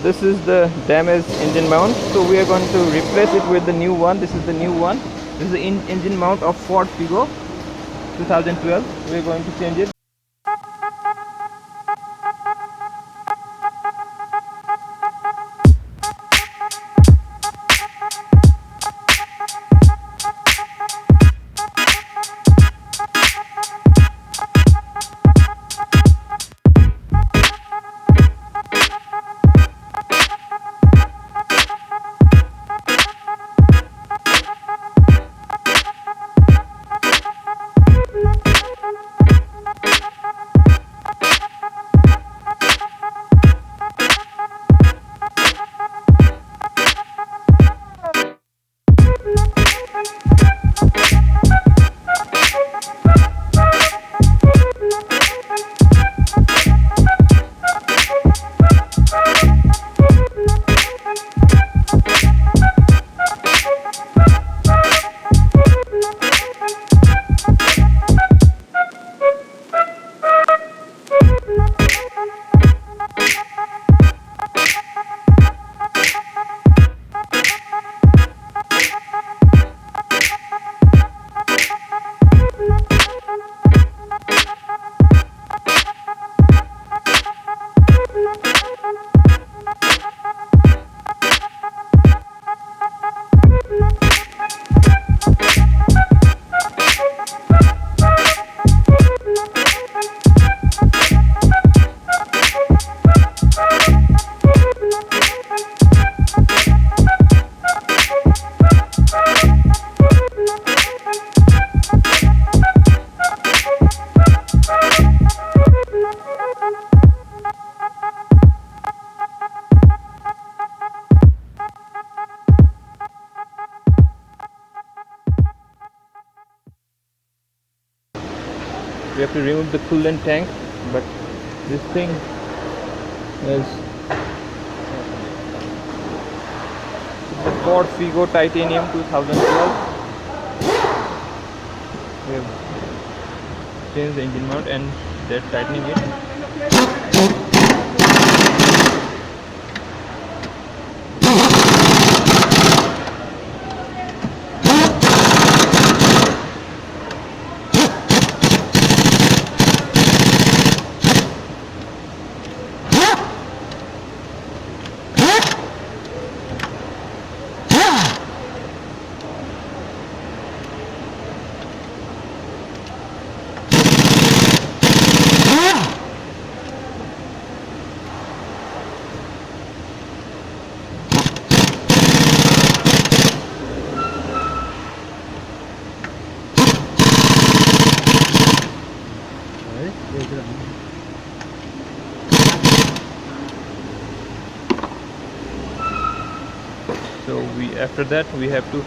this is the damaged engine mount, so we are going to replace it with the new one. This is the new one. This is the engine mount of Ford Figo 2012. We are going to change it. We have to remove the coolant tank, but this thing is the Ford Figo Titanium 2012. We have changed the engine mount and they're tightening it. So after that we have to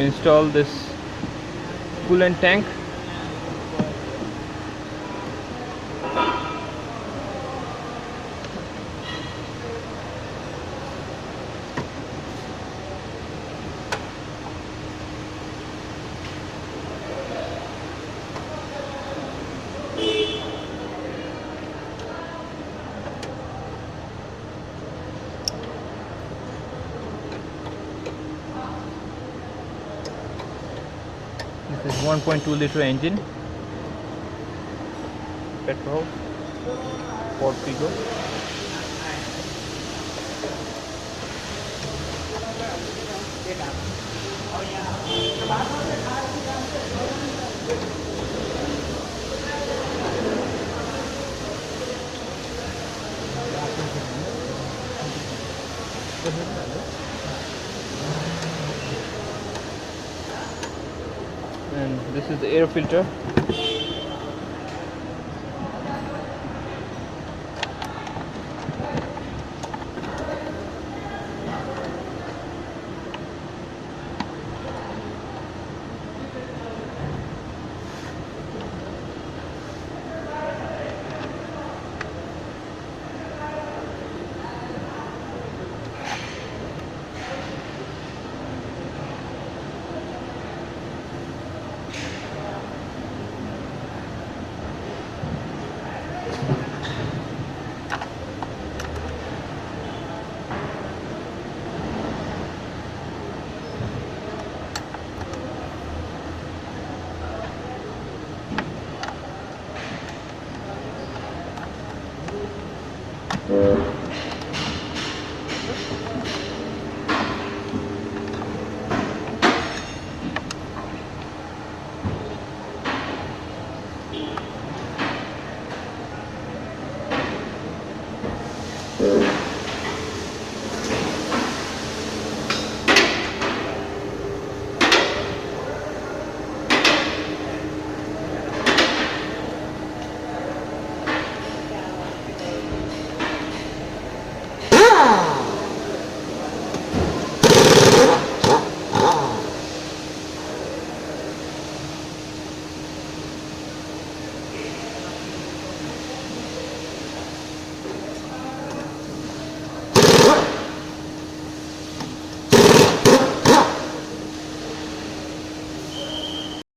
install this coolant tank. This is 1.2 liter engine, petrol, Ford Figo. And this is the air filter.